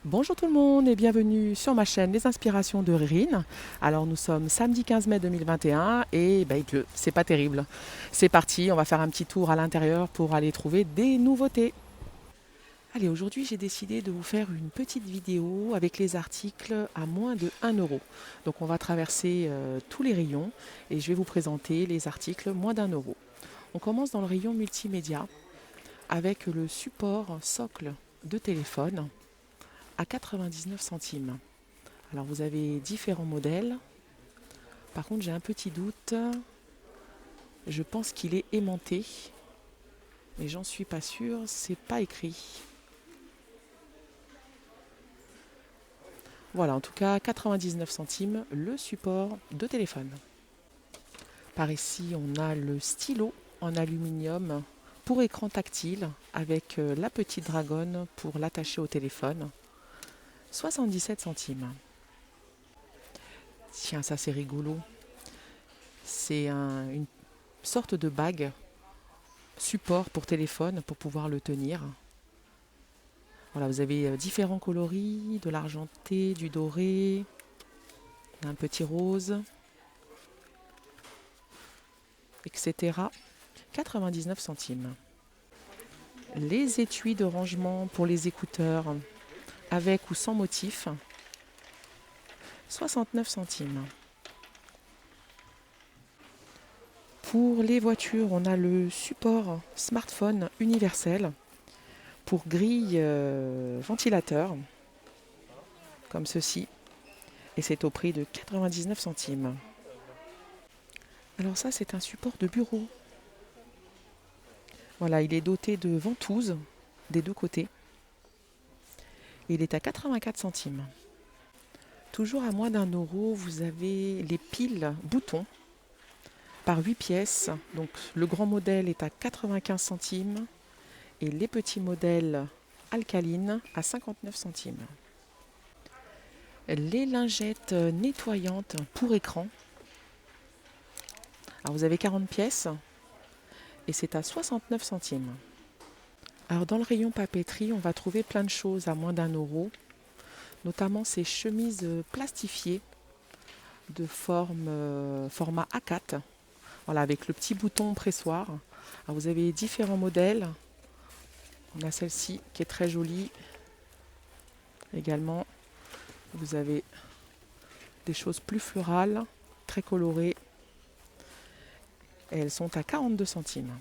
Bonjour tout le monde et bienvenue sur ma chaîne Les Inspirations de Rérine. Alors nous sommes samedi 15 mai 2021 et il pleut, c'est pas terrible. C'est parti, on va faire un petit tour à l'intérieur pour aller trouver des nouveautés. Allez, aujourd'hui j'ai décidé de vous faire une petite vidéo avec les articles à moins de 1 euro. Donc on va traverser tous les rayons et je vais vous présenter les articles moins d'1 euro. On commence dans le rayon multimédia avec le support socle de téléphone à 99 centimes. Alors vous avez différents modèles. Par contre j'ai un petit doute. Je pense qu'il est aimanté. Mais j'en suis pas sûre, c'est pas écrit. Voilà, en tout cas 99 centimes le support de téléphone. Par ici on a le stylo en aluminium pour écran tactile avec la petite dragonne pour l'attacher au téléphone. 77 centimes. Tiens, ça c'est rigolo. C'est une sorte de bague support pour téléphone pour pouvoir le tenir. Voilà, vous avez différents coloris, de l'argenté, du doré, un petit rose, etc. 99 centimes. Les étuis de rangement pour les écouteurs avec ou sans motif, 69 centimes. Pour les voitures, on a le support smartphone universel pour grille ventilateur, comme ceci. Et c'est au prix de 99 centimes. Alors ça, c'est un support de bureau. Voilà, il est doté de ventouses des deux côtés. Et il est à 84 centimes. Toujours à moins d'1 euro, vous avez les piles boutons par 8 pièces. Donc le grand modèle est à 95 centimes et les petits modèles alcalines à 59 centimes. Les lingettes nettoyantes pour écran. Alors vous avez 40 pièces et c'est à 69 centimes. Alors dans le rayon papeterie, on va trouver plein de choses à moins d'1 euro, notamment ces chemises plastifiées de format A4, voilà, avec le petit bouton pressoir. Alors vous avez différents modèles. On a celle-ci qui est très jolie. Également, vous avez des choses plus florales, très colorées. Et elles sont à 42 centimes.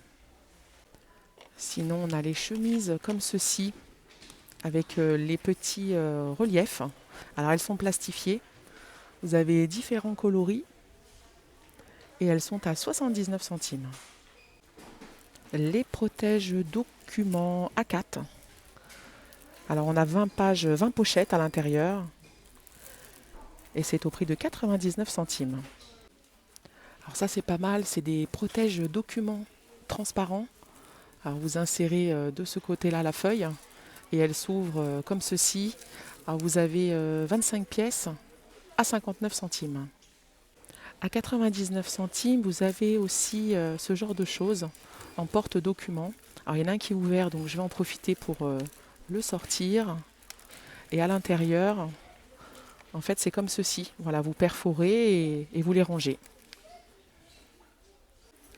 Sinon, on a les chemises comme ceci, avec les petits reliefs. Alors, elles sont plastifiées. Vous avez différents coloris. Et elles sont à 79 centimes. Les protèges documents A4. Alors, on a 20 pages, 20 pochettes à l'intérieur. Et c'est au prix de 99 centimes. Alors ça, c'est pas mal. C'est des protèges documents transparents. Alors, vous insérez de ce côté-là la feuille. Et elle s'ouvre comme ceci. Alors, vous avez 25 pièces à 59 centimes. À 99 centimes, vous avez aussi ce genre de choses en porte-documents. Alors, il y en a un qui est ouvert, donc je vais en profiter pour le sortir. Et à l'intérieur, en fait, c'est comme ceci. Voilà, vous perforez et vous les rangez.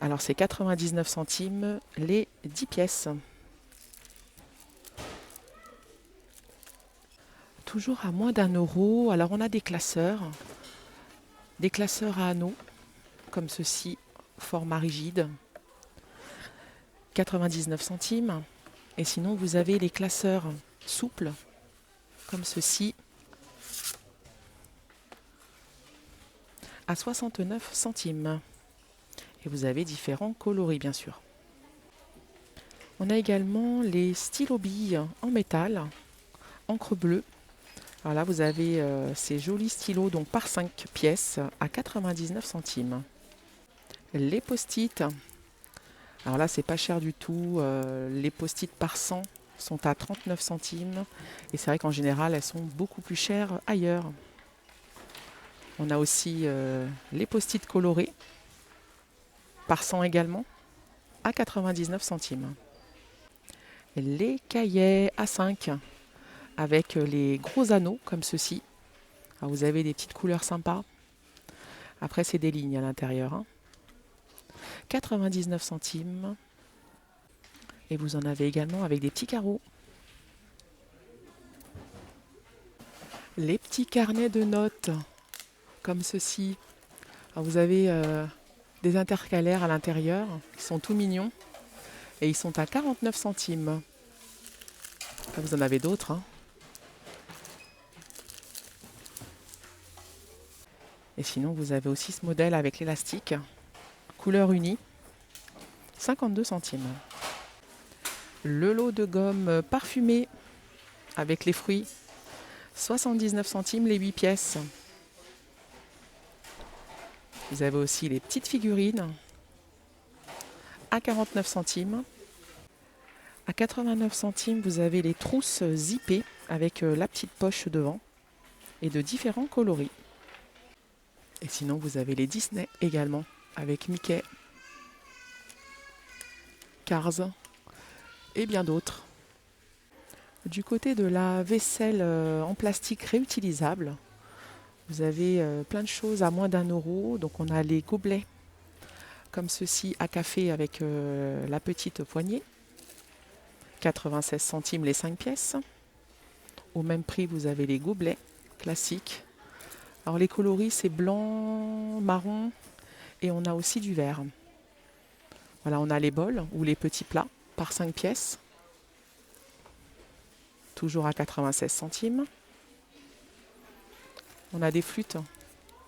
Alors, c'est 99 centimes les 10 pièces. Toujours à moins d'1 euro. Alors, on a des classeurs à anneaux, comme ceci, format rigide. 99 centimes. Et sinon, vous avez les classeurs souples, comme ceci, à 69 centimes. Et vous avez différents coloris, bien sûr. On a également les stylos billes en métal, encre bleue. Alors là, vous avez ces jolis stylos donc par 5 pièces à 99 centimes. Les post-it. Alors là, c'est pas cher du tout. Les post-it par 100 sont à 39 centimes. Et c'est vrai qu'en général, elles sont beaucoup plus chères ailleurs. On a aussi les post-it colorés par 100 également à 99 centimes. Les cahiers A5 avec les gros anneaux comme ceci. Alors, vous avez des petites couleurs sympas. Après, c'est des lignes à l'intérieur, hein. 99 centimes. Et vous en avez également avec des petits carreaux. Les petits carnets de notes comme ceci. Alors, vous avez des intercalaires à l'intérieur qui sont tout mignons. Et ils sont à 49 centimes. Là, vous en avez d'autres, hein. Et sinon, vous avez aussi ce modèle avec l'élastique, couleur unie, 52 centimes. Le lot de gomme parfumée avec les fruits, 79 centimes les 8 pièces. Vous avez aussi les petites figurines à 49 centimes. À 89 centimes, vous avez les trousses zippées avec la petite poche devant et de différents coloris. Et sinon, vous avez les Disney également avec Mickey, Cars et bien d'autres. Du côté de la vaisselle en plastique réutilisable, vous avez plein de choses à moins d'1 €. Donc on a les gobelets comme ceci à café avec la petite poignée, 96 centimes les 5 pièces. Au même prix, vous avez les gobelets classiques. Alors les coloris, c'est blanc, marron et on a aussi du vert. Voilà, on a les bols ou les petits plats par 5 pièces. Toujours à 96 centimes. On a des flûtes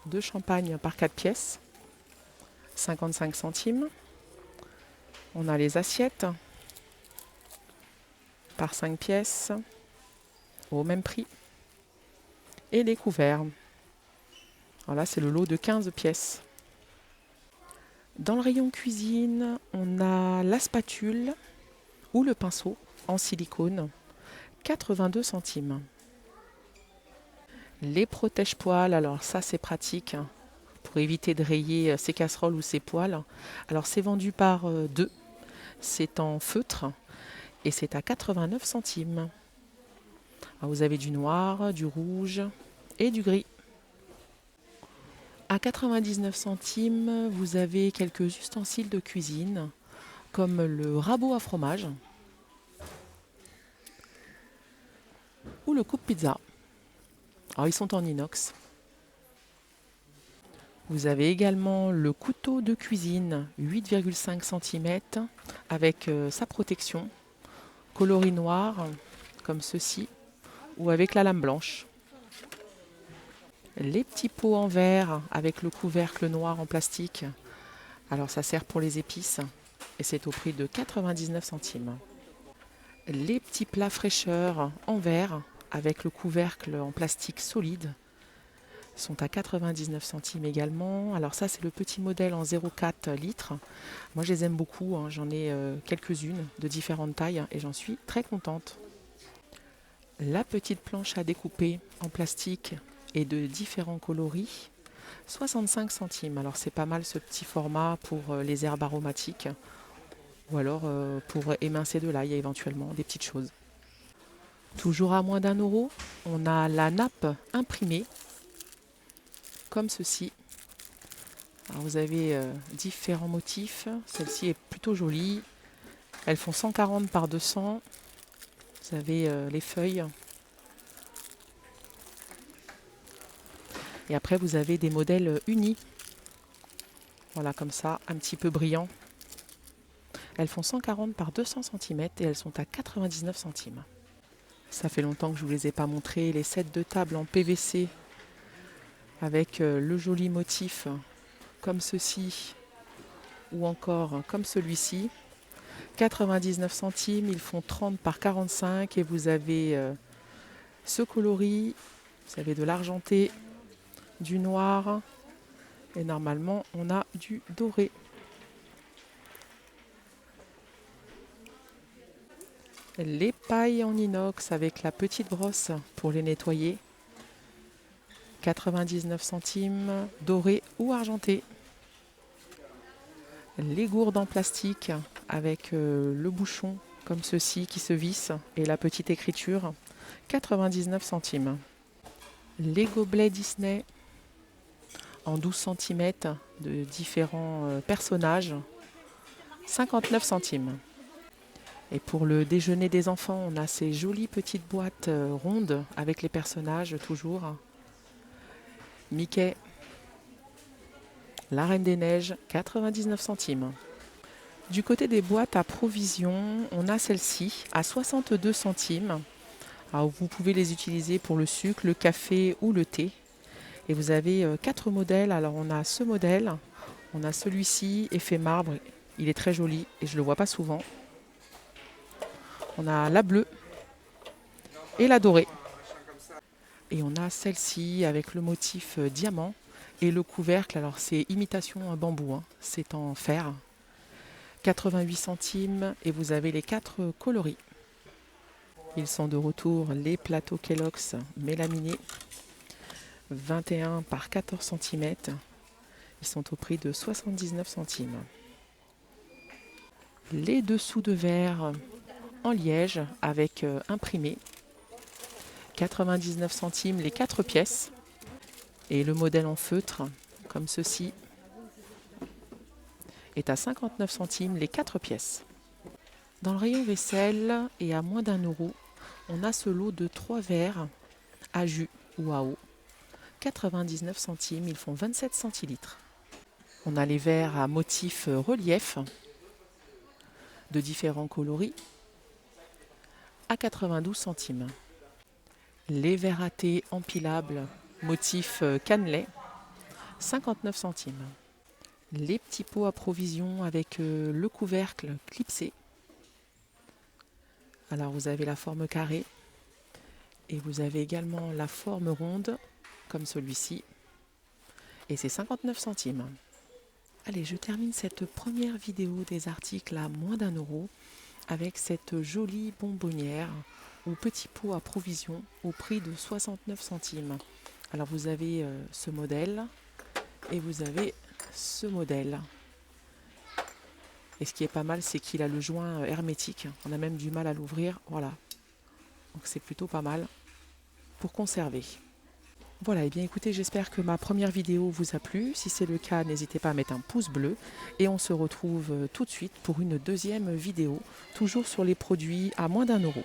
de champagne par 4 pièces, 55 centimes. On a les assiettes par 5 pièces, au même prix. Et les couverts. Voilà, c'est le lot de 15 pièces. Dans le rayon cuisine, on a la spatule ou le pinceau en silicone, 82 centimes. Les protège-poils, alors ça c'est pratique hein, pour éviter de rayer ses casseroles ou ses poêles. Alors c'est vendu par 2, c'est en feutre et c'est à 89 centimes. Alors, vous avez du noir, du rouge et du gris. À 99 centimes, vous avez quelques ustensiles de cuisine comme le rabot à fromage ou le coupe-pizza. Alors ils sont en inox. Vous avez également le couteau de cuisine 8,5 cm avec sa protection, coloris noir comme ceci ou avec la lame blanche. Les petits pots en verre avec le couvercle noir en plastique. Alors ça sert pour les épices et c'est au prix de 99 centimes. Les petits plats fraîcheurs en verre avec le couvercle en plastique solide sont à 99 centimes également. Alors ça c'est le petit modèle en 0,4 litres. Moi je les aime beaucoup, hein. J'en ai quelques-unes de différentes tailles et j'en suis très contente. La petite planche à découper en plastique et de différents coloris, 65 centimes. Alors c'est pas mal ce petit format pour les herbes aromatiques ou alors pour émincer de l'ail éventuellement, des petites choses. Toujours à moins d'1 €, on a la nappe imprimée comme ceci. Alors vous avez différents motifs. Celle-ci est plutôt jolie. Elles font 140 par 200. Vous avez les feuilles. Et après, vous avez des modèles unis. Voilà, comme ça, un petit peu brillant. Elles font 140 par 200 cm et elles sont à 99 centimes. Ça fait longtemps que je ne vous les ai pas montrés. Les sets de table en PVC avec le joli motif comme ceci ou encore comme celui-ci. 99 centimes, ils font 30 par 45 et vous avez ce coloris, vous avez de l'argenté, du noir et normalement on a du doré. Les pailles en inox avec la petite brosse pour les nettoyer, 99 centimes, doré ou argenté. Les gourdes en plastique avec le bouchon comme ceci qui se visse et la petite écriture, 99 centimes. Les gobelets Disney en 12 cm de différents personnages, 59 centimes. Et pour le déjeuner des enfants, on a ces jolies petites boîtes rondes avec les personnages toujours. Mickey, la Reine des Neiges, 99 centimes. Du côté des boîtes à provisions, on a celle-ci à 62 centimes. Alors vous pouvez les utiliser pour le sucre, le café ou le thé. Et vous avez 4 modèles. Alors on a ce modèle, on a celui-ci, effet marbre. Il est très joli et je ne le vois pas souvent. On a la bleue et la dorée. Et on a celle-ci avec le motif diamant et le couvercle. Alors c'est imitation bambou, hein. C'est en fer. 88 centimes et vous avez les 4 coloris. Ils sont de retour, les plateaux Kellogg's mélaminés. 21 par 14 cm. Ils sont au prix de 79 centimes. Les dessous de verre en liège avec imprimé. 99 centimes les 4 pièces. Et le modèle en feutre, comme ceci, est à 59 centimes les 4 pièces. Dans le rayon vaisselle et à moins d'€1, on a ce lot de 3 verres à jus ou à eau. 99 centimes, ils font 27 centilitres. On a les verres à motif relief de différents coloris à 92 centimes. Les verres à thé empilables motif cannelé, 59 centimes. Les petits pots à provisions avec le couvercle clipsé. Alors vous avez la forme carrée et vous avez également la forme ronde comme celui-ci et c'est 59 centimes. Allez, je termine cette première vidéo des articles à moins d'€1 avec cette jolie bonbonnière ou petit pot à provisions au prix de 69 centimes. Alors vous avez ce modèle et vous avez ce modèle. Et ce qui est pas mal, c'est qu'il a le joint hermétique. On a même du mal à l'ouvrir. Voilà. Donc c'est plutôt pas mal pour conserver. Voilà, et bien écoutez, j'espère que ma première vidéo vous a plu. Si c'est le cas, n'hésitez pas à mettre un pouce bleu. Et on se retrouve tout de suite pour une deuxième vidéo, toujours sur les produits à moins d'€1.